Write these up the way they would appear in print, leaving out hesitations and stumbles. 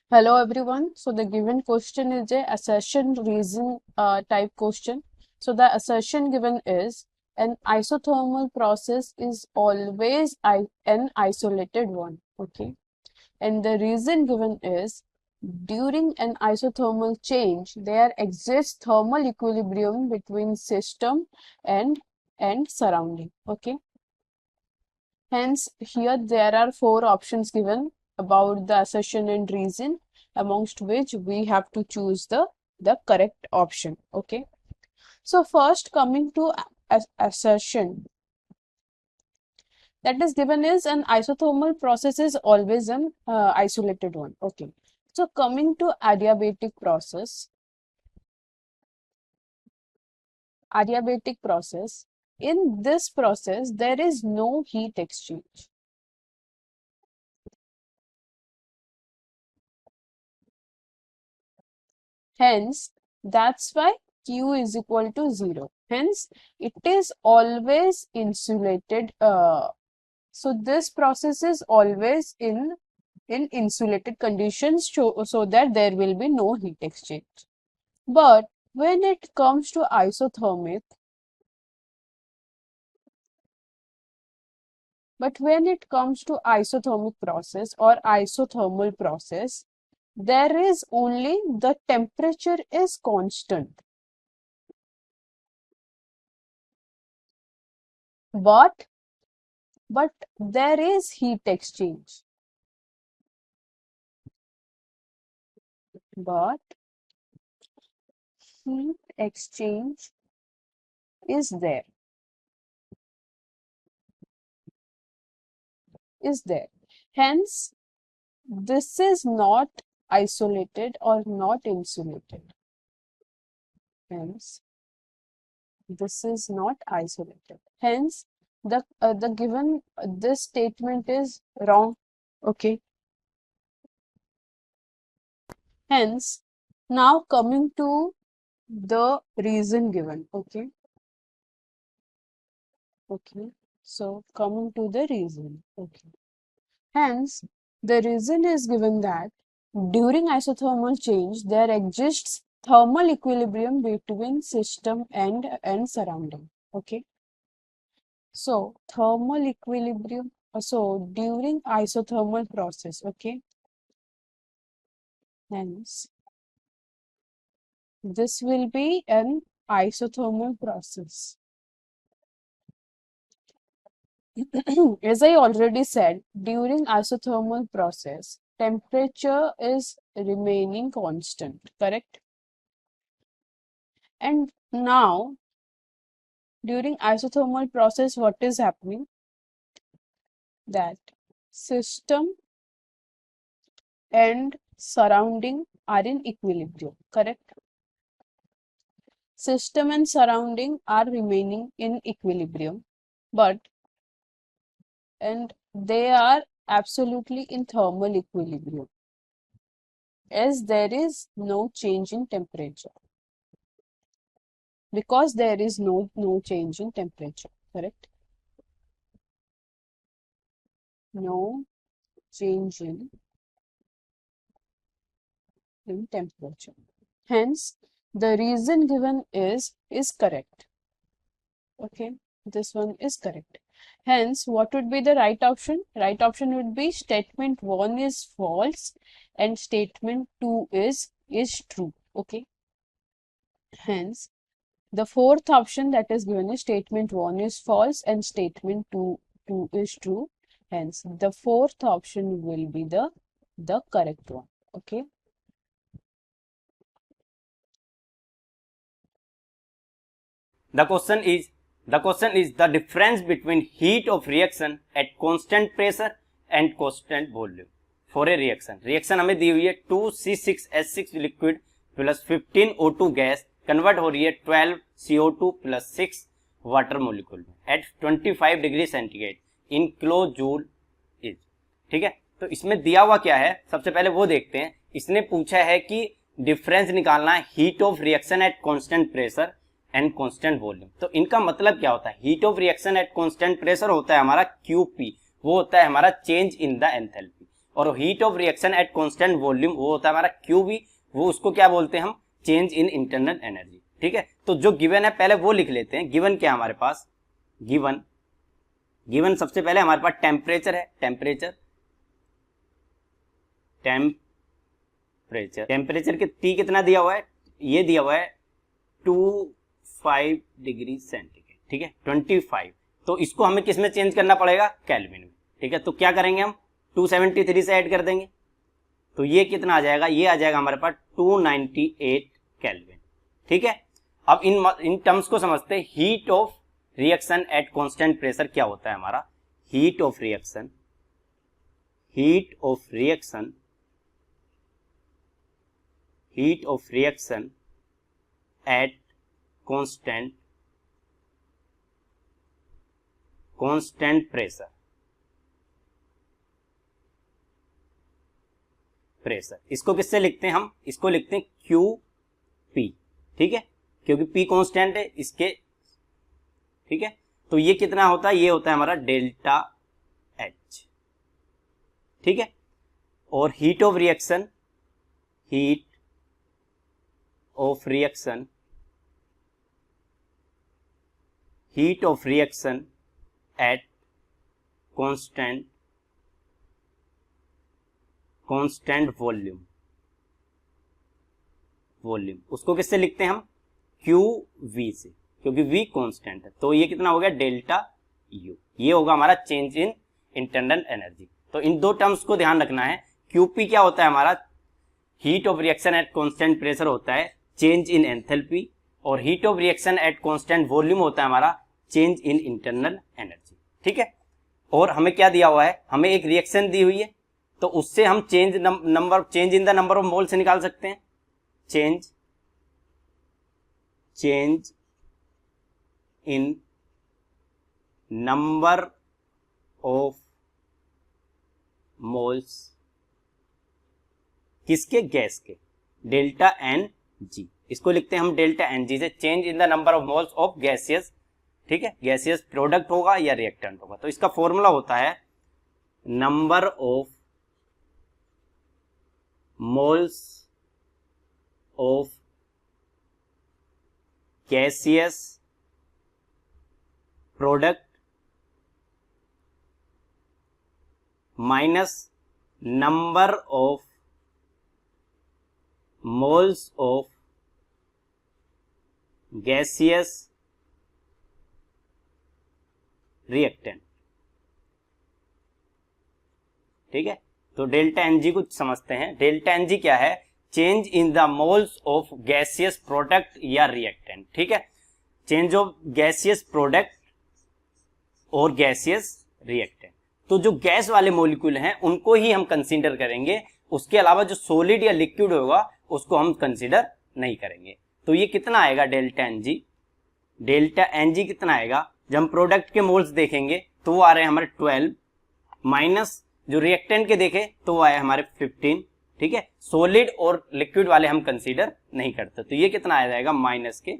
Hello everyone. So the given question is a assertion reason type question. So the assertion given is an isothermal process is always an isolated one. Okay. And the reason given is during an isothermal change, there exists thermal equilibrium between system and surrounding. Okay. Hence, here there are four options given about the assertion and reason, amongst which we have to choose the correct option. Okay. So first coming to assertion that is given is an isothermal process is always an isolated one. Okay. So coming to adiabatic process, in this process there is no heat exchange. Hence, that's why Q is equal to 0. Hence, it is always insulated. So this process is always in insulated conditions so that there will be no heat exchange. But when it comes to isothermic, process or isothermal process, there is only the temperature is constant. But there is heat exchange. But heat exchange is there. Hence, this is not isolated or not insulated. Hence, this is not isolated. Hence, the given this statement is wrong. Okay. Hence, now coming to the reason given. Okay. Okay. So coming to the reason. Okay. Hence, the reason is given that during isothermal change, there exists thermal equilibrium between system and surrounding. Okay. So thermal equilibrium. So during isothermal process. Okay. Hence, this will be an isothermal process. As I already said, during isothermal process, temperature is remaining constant, correct? And now, during isothermal process, what is happening? That system and surrounding are in equilibrium, correct? System and surrounding are remaining in equilibrium, and they are absolutely in thermal equilibrium, as there is no change in temperature. Because there is no change in temperature, correct? No change in temperature. Hence, the reason given is correct. Okay, this one is correct. Hence, what would be the right option? Right option would be statement 1 is false and statement 2 is true. Okay. Hence, the fourth option that is given is statement 1 is false and statement 2 is true. Hence, the fourth option will be the correct one. Okay. The question is the difference between heat of reaction at constant pressure and constant volume for a reaction. Reaction हमें दी हुई है 2C6H6 liquid plus 15 O2 gas convert हो रही है 12 CO2 plus 6 water molecule में at 25 degree centigrade in kilo joule is. ठीक है, तो इसमें दिया हुआ क्या है सबसे पहले वो देखते हैं. इसने पूछा है कि डिफरेंस निकालना है heat of reaction at constant pressure and constant volume. तो इनका मतलब क्या होता है? Heat of reaction at constant pressure होता है हमारा QP, वो होता है हमारा चेंज इन द एंथैल्पी. और heat of reaction at constant volume वो होता है हमारा QV, वो उसको क्या बोलते हैं हम, चेंज इन इंटरनल एनर्जी। ठीक है, तो जो गिवन है पहले वो लिख लेते हैं। गिवन क्या है हमारे पास, गिवन सबसे पहले हमारे पास टेम्परेचर है, टेम्परेचर के T कितना दिया हुआ है, ये दिया हुआ है 25 डिग्री सेंटीग्रेड। ठीक है, 25, तो इसको हमें किस में चेंज करना पड़ेगा, केल्विन में। ठीक है, तो क्या करेंगे हम 273 से ऐड कर देंगे, तो ये कितना आ जाएगा, ये आ जाएगा हमारे पास 298 केल्विन। ठीक है, अब इन टर्म्स को समझते हैं। Heat of reaction at constant pressure क्या होता है हमारा, heat of reaction at constant pressure, इसको किससे लिखते हैं हम, इसको लिखते हैं QP। ठीक है, क्योंकि P कांस्टेंट है इसके। ठीक है, तो ये कितना होता है, ये होता है हमारा डेल्टा H। ठीक है, और heat of reaction at constant volume, उसको किससे लिखते हैं हम, QV से, क्योंकि V कांस्टेंट है। तो ये कितना हो गया, डेल्टा U, ये होगा हमारा चेंज इन इंटरनल एनर्जी। तो इन दो टर्म्स को ध्यान रखना है। QP क्या होता है हमारा, heat of reaction at constant pressure होता है चेंज इन एंथैल्पी, और heat of reaction at constant volume होता है हमारा चेंज इन इंटरनल एनर्जी। ठीक है, और हमें क्या दिया हुआ है, हमें एक रिएक्शन दी हुई है, तो उससे हम change in the number of mole से निकाल सकते हैं। Change in number of moles, किसके, गैस के, डेल्टा NG, इसको लिखते हैं हम डेल्टा NG से, change in the number of moles of gaseous. ठीक है, गैसियस प्रोडक्ट होगा या रिएक्टेंट होगा, तो इसका फॉर्मूला होता है number of moles of gaseous product minus number of moles of gaseous reactant. ठीक है, तो डेल्टा NG को समझते हैं। डेल्टा NG क्या है, change in the moles of gaseous product या रिएक्टेंट। ठीक है, चेंज ऑफ गैसियस प्रोडक्ट और गैसियस रिएक्टेंट। तो जो गैस वाले मॉलिक्यूल हैं उनको ही हम कंसीडर करेंगे, उसके अलावा जो सॉलिड या लिक्विड होगा उसको हम कंसीडर नहीं करेंगे। तो ये कितना आएगा डेल्टा NG कितना आएगा, जब हम प्रोडक्ट के मोल्स देखेंगे तो वो आ रहे हैं हमारे 12, माइनस जो रिएक्टेंट के देखे तो वो आए हमारे 15। ठीक है, सॉलिड और लिक्विड वाले हम कंसीडर नहीं करते, तो ये कितना आ जाएगा -3।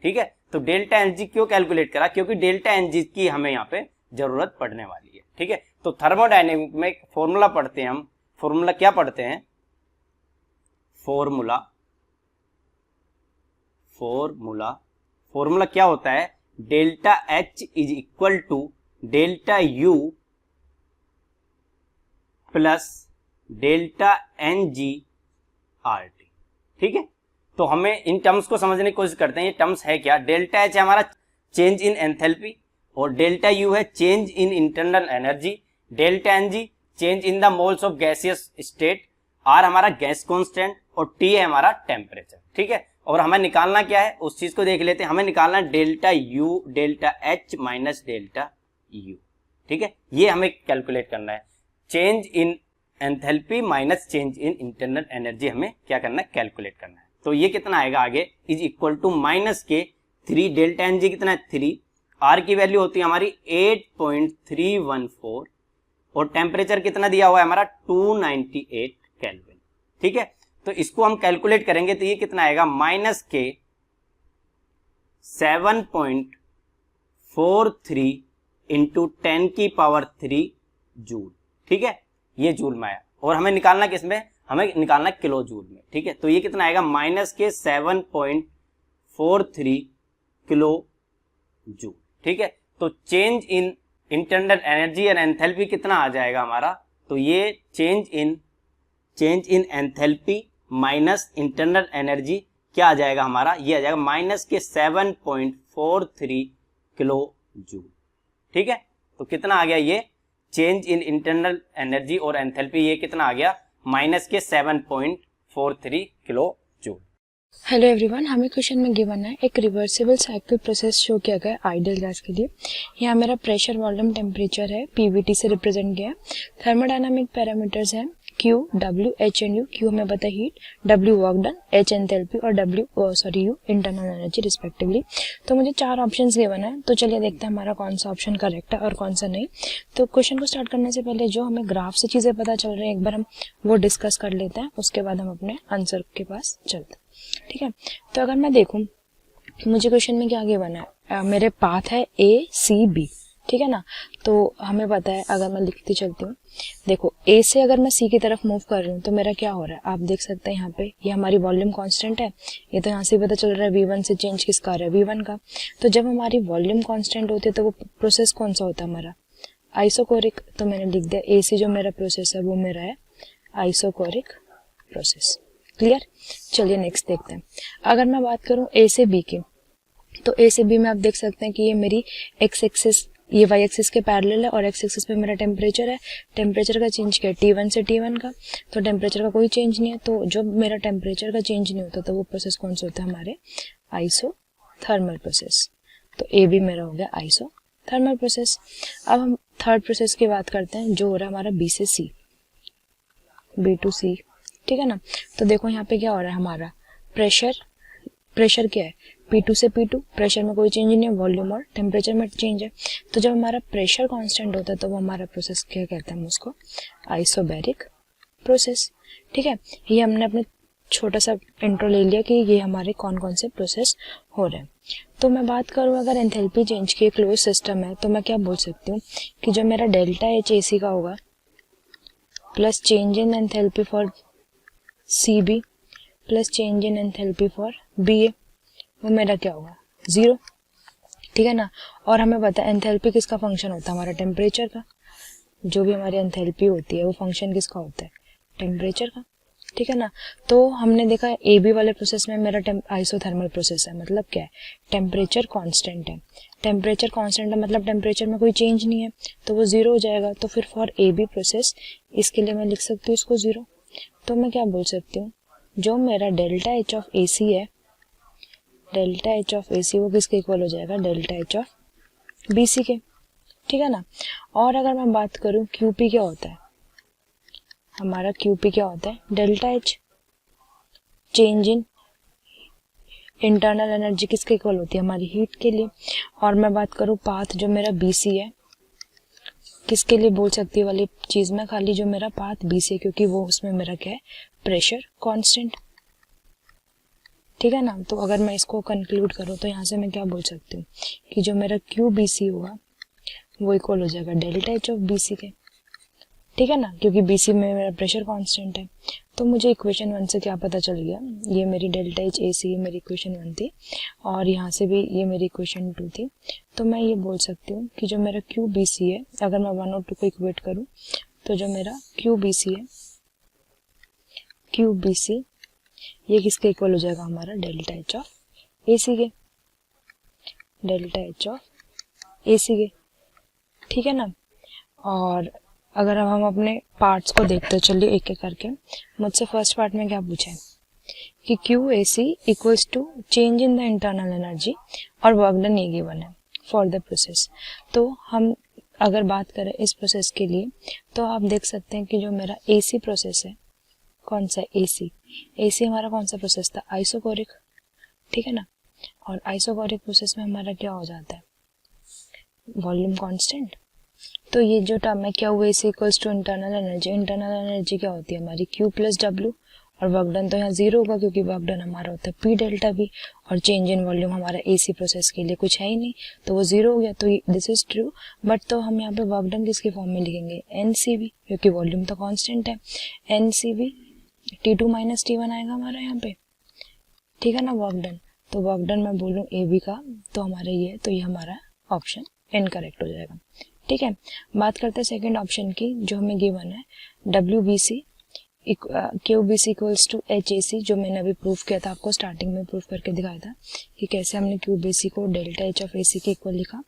ठीक है, तो डेल्टा NG क्यों कैलकुलेट करा, क्योंकि डेल्टा NG की हमें यहाँ पे जरूरत पड़ने वाली है। ठीक है, तो थर्मोडायनेमिक में फॉर्मूला पढ़ते हैं हम, फॉर्मूला क्या पढ़ते हैं, फॉर्मूला क्या होता है, delta H is equal to delta U plus delta NG RT। ठीक है, तो हमें इन टर्म्स को समझने की कोशिश करते हैं। ये टर्म्स है क्या, डेल्टा H है हमारा चेंज इन एंथैल्पी, और डेल्टा U है change in internal energy, delta NG change in the moles of gaseous state, R हमारा गैस कांस्टेंट, और T है हमारा टेम्परेचर। ठीक है, और हमें निकालना क्या है उस चीज को देख लेते हैं। हमें निकालना delta H minus delta U। ठीक है, ये हमें कैलकुलेट करना है, change in enthalpy minus change in internal energy हमें क्या करना है, कैलकुलेट करना है। तो ये कितना आएगा आगे, is equal to -3, delta NG कितना है 3, R की वैल्यू होती है हमारी 8.314, और टेम्परेचर कितना दिया हुआ है हमारा 298 केल्विन। ठीक है, तो इसको हम कैलकुलेट करेंगे तो ये कितना आएगा -7.43 इंटू 10⁻³ जूल। ठीक है, ये जूल में आया, और हमें निकालना किसमें, हमें निकालना किलो जूल में, ठीक है। तो ये कितना आएगा, -7.43 किलो जूल, ठीक है। तो change in internal energy and enthalpy कितना आ जाएगा हमारा, तो ये change in enthalpy minus internal energy क्या आ जाएगा हमारा, ये आ जाएगा -7.43 किलो जूल, ठीक है। तो कितना आ गया ये चेंज इन इंटरनल एनर्जी और एंथैल्पी, ये कितना आ गया -7.43 किलो जूल। हेलो एवरीवन, हमें क्वेश्चन में गिवन है एक रिवर्सिबल साइकिल प्रोसेस शो किया गया है आइडियल गैस के लिए। यहाँ मेरा प्रेशर, वॉल्यूम, टेम्परेचर है, पीवीटी से रिप्रेजेंट किया है। थर्मोडायनामिक पैरामीटर्स हैं Q, W, H and U। Q हमें पता है heat, W work done, H enthalpy और U इंटरनल एनर्जी रिस्पेक्टिवली। तो मुझे 4 ऑप्शंस गिवन है, तो चलिए देखते हैं हमारा कौन सा ऑप्शन करेक्ट है और कौन सा नहीं। तो क्वेश्चन को स्टार्ट करने से पहले जो हमें ग्राफ से चीज़ें पता चल रही हैं एक बार हम वो डिस्कस कर लेते हैं, उसके बाद हम अपने आंसर के पास चलते हैं, ठीक है। तो अगर मैं देखूं मुझे क्वेश्चन में क्या गिवन है, मेरे पाथ है ACB, ठीक है ना। तो हमें पता है, अगर मैं लिखती चलती हूँ, देखो A से अगर मैं C की तरफ मूव कर रही हूँ तो मेरा क्या हो रहा है, आप देख सकते हैं यहाँ पे ये हमारी वॉल्यूम कांस्टेंट है। ये तो यहाँ से पता चल रहा है V1 से चेंज किसका आ रहा है, V1 का। तो जब हमारी वॉल्यूम कांस्टेंट होती है तो वो प्रोसेस कौन सा होता है हमारा, आइसोकोरिक। तो मैंने लिख दिया AC जो मेरा प्रोसेस है वो मेरा है आइसोकोरिक प्रोसेस। क्लियर। चलिए नेक्स्ट देखते हैं। अगर मैं बात करूं A से B की, तो A से B में आप देख सकते हैं कि ये मेरी x एक्सिस, ये y एक्सिस के पैरेलल है और x एक्सिस पे मेरा टेम्परेचर है। टेम्परेचर का चेंज क्या है, T1 से T1 का। तो टेम्परेचर का कोई चेंज नहीं है, तो जब मेरा टेम्परेचर का चेंज नहीं होता तो वो प्रोसेस कौन सा होता है, हमारे आइसोथर्मल प्रोसेस। तो A भी मेरा हो गया आइसोथर्मल प्रोसेस। अब हम थर्ड प्रोसेस की बात करते हैं जो हो रहा है हमारा B से C, B to C, ठीक है ना। तो देखो यहाँ पे क्या हो रहा है, हमारा प्रेशर क्या है, P2 से P2, प्रेशर में कोई चेंज नहीं है, वॉल्यूम और टेम्परेचर में चेंज है। तो जब हमारा प्रेशर कांस्टेंट होता है तो वो हमारा प्रोसेस क्या कहते हैं, हम उसको आइसोबैरिक प्रोसेस, ठीक है। ये हमने अपने छोटा सा इंट्रो ले लिया कि ये हमारे कौन कौन से प्रोसेस हो रहे हैं। तो मैं बात करूँ अगर एंथैल्पी चेंज की क्लोज सिस्टम है तो मैं क्या बोल सकती हूँ कि जो मेरा डेल्टा H AC का होगा plus change in enthalpy for CB plus change in enthalpy for BA, वो मेरा क्या होगा, 0, ठीक है ना। और हमें पता है एंथैल्पी किसका फंक्शन होता है, हमारा टेम्परेचर का। जो भी हमारी एंथैल्पी होती है वो फंक्शन किसका होता है, टेम्परेचर का, ठीक है ना। तो हमने देखा है AB वाले प्रोसेस में मेरा आइसोथर्मल प्रोसेस है, मतलब क्या है, टेम्परेचर कांस्टेंट है। टेम्परेचर कांस्टेंट है मतलब टेम्परेचर में कोई चेंज नहीं है, तो वो 0 हो जाएगा। तो फिर फॉर AB प्रोसेस इसके लिए मैं लिख सकती हूँ इसको 0। तो मैं क्या बोल सकती हूँ, जो मेरा डेल्टा H ऑफ AC है, डेल्टा H ऑफ AC वो किसके इक्वल हो जाएगा, डेल्टा H ऑफ BC के, ठीक है ना। और अगर मैं बात करूँ QP क्या होता है, हमारा QP क्या होता है, delta H change in internal energy किसके इक्वल होती है, हमारी हीट के लिए। और मैं बात करूँ पाथ जो मेरा BC है, किसके लिए बोल सकती है वाली चीज में, खाली जो मेरा पाथ BC है, क्योंकि वो उसमें मेरा क्या है, प्रेशर कांस्टेंट, ठीक है ना। तो अगर मैं इसको कंक्लूड करूँ तो यहाँ से मैं क्या बोल सकती हूँ कि जो मेरा QBC होगा वो इक्वल हो जाएगा डेल्टा H ऑफ BC के, ठीक है ना, क्योंकि BC में मेरा प्रेशर कांस्टेंट है। तो मुझे इक्वेशन 1 से क्या पता चल गया, ये मेरी डेल्टा H AC ये मेरी इक्वेशन 1 थी और यहाँ से भी ये मेरी इक्वेशन 2 थी। तो मैं ये बोल सकती हूँ कि जो मेरा QBC है, अगर मैं 1 और 2 को इक्वेट करूँ तो जो मेरा QBC है, QBC ये किसके इक्वल हो जाएगा, हमारा डेल्टा H ऑफ AC के, डेल्टा H ऑफ AC के, ठीक है ना। और अगर अब हम अपने पार्ट्स को देखते चलिए एक एक करके। मुझसे फर्स्ट पार्ट में क्या पूछा है कि QAC equals to change in the internal energy और वर्क डन ये गिवन है फॉर द प्रोसेस। तो हम अगर बात करें इस प्रोसेस के लिए तो आप देख सकते हैं कि जो मेरा AC प्रोसेस है, कौन सा AC हमारा कौन सा प्रोसेस था, आइसोकोरिक, ठीक है ना। और आइसोकोरिक प्रोसेस में हमारा क्या हो जाता है, वॉल्यूम कांस्टेंट। तो ये जो टर्म है क्या हुआ, AC equals to internal energy, internal energy क्या होती है हमारी Q प्लस W और वर्क डन तो यहाँ 0 होगा क्योंकि वर्क डन हमारा होता है पी डेल्टा वी, और चेंज इन वॉल्यूम हमारा एसी प्रोसेस के लिए कुछ है ही नहीं, तो वो 0 हो गया। तो दिस इज ट्रू, बट तो हम यहाँ पे वर्क डन किसके फॉर्म में लिखेंगे, एनसीवी, क्योंकि वॉल्यूम तो कांस्टेंट है। एनसीवी T2 माइनस T1 आएगा हमारा यहाँ पे, ठीक है ना, वर्क डन। तो वर्क डन मैं बोलूँ ए बी का, तो हमारा ये, तो ये हमारा ऑप्शन इनकरेक्ट हो जाएगा, ठीक है। बात करते हैं सेकंड ऑप्शन की, जो हमें गिवन है WBC QBC equals to HAC, जो मैंने अभी प्रूफ किया था, आपको स्टार्टिंग में प्रूफ करके दिखाया था कि कैसे हमने QBC को डेल्टा H ऑफ AC के इक्वल लिखा।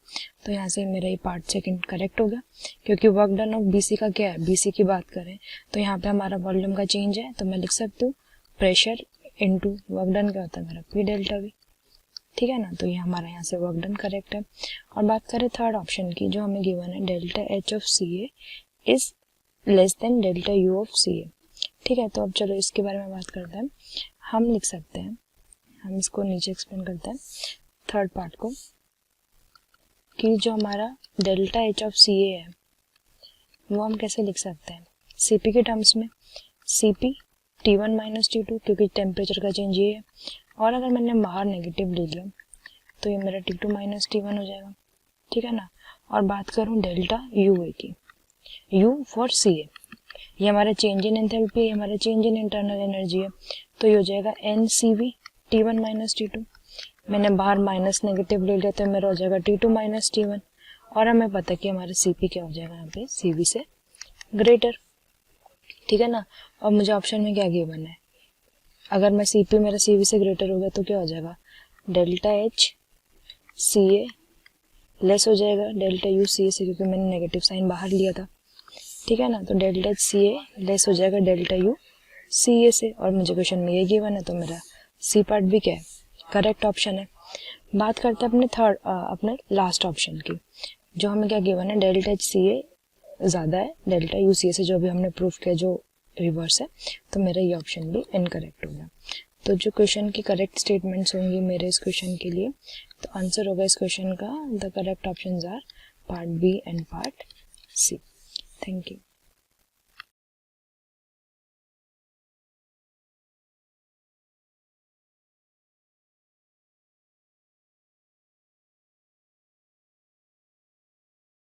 तो यहाँ से मेरा ये पार्ट सेकंड करेक्ट हो गया, क्योंकि वर्क डन ऑफ BC का क्या है, BC की बात करें तो यहाँ पे हमारा वॉल्यूम का चेंज है, तो मैं लिख सकती हूँ प्रेशर इनटू वर्क डन क्या होता है मेरा P डेल्टा V, ठीक है ना। तो ये हमारा यहाँ से वर्क डन करेक्ट है। और बात करें थर्ड ऑप्शन की, जो हमें गिवन है delta H of CA is less than delta U of CA, ठीक है। तो अब चलो इसके बारे में बात करते हैं। हम लिख सकते हैं, हम इसको नीचे एक्सप्लेन करते हैं थर्ड पार्ट को, कि जो हमारा डेल्टा H ऑफ CA है वो हम कैसे लिख सकते हैं CP के टर्म्स में, CP T1 माइनस T2, क्योंकि टेम्परेचर का चेंज ये है, और अगर मैंने बाहर नेगेटिव ले लिया तो ये मेरा T2 माइनस T1 हो जाएगा, ठीक है ना। और बात करूँ डेल्टा UA की, U फॉर CA, ये हमारा चेंज इन एंथैल्पी है, हमारा चेंज इन इंटरनल एनर्जी है, तो ये हो जाएगा NCV T1 माइनस T2। मैंने बाहर माइनस नेगेटिव ले लिया तो मेरा हो जाएगा T2 माइनस T1, और हमें पता है कि हमारा CP क्या हो जाएगा यहाँ पे, CV से ग्रेटर, ठीक है ना। और मुझे ऑप्शन में क्या गिवन है, अगर मैं CP मेरा CV से ग्रेटर हो गया तो क्या हो जाएगा, डेल्टा H CA लेस हो जाएगा डेल्टा U CA से, क्योंकि मैंने नेगेटिव साइन बाहर लिया था, ठीक है ना। तो डेल्टा H CA लेस हो जाएगा डेल्टा U CA से, और मुझे क्वेश्चन में ये गिवन है, तो मेरा C पार्ट भी क्या है, करेक्ट ऑप्शन है। बात करते हैं अपने लास्ट ऑप्शन की, जो हमें क्या गिवन है, डेल्टा H CA ज़्यादा है डेल्टा U CA से, जो भी हमने प्रूफ किया जो रिवर्स है, तो मेरा ये ऑप्शन भी इनकरेक्ट हो गया। तो जो क्वेश्चन की करेक्ट स्टेटमेंट्स होंगी मेरे इस क्वेश्चन के लिए, तो आंसर होगा इस क्वेश्चन का, the correct options are part B and part C. Thank you.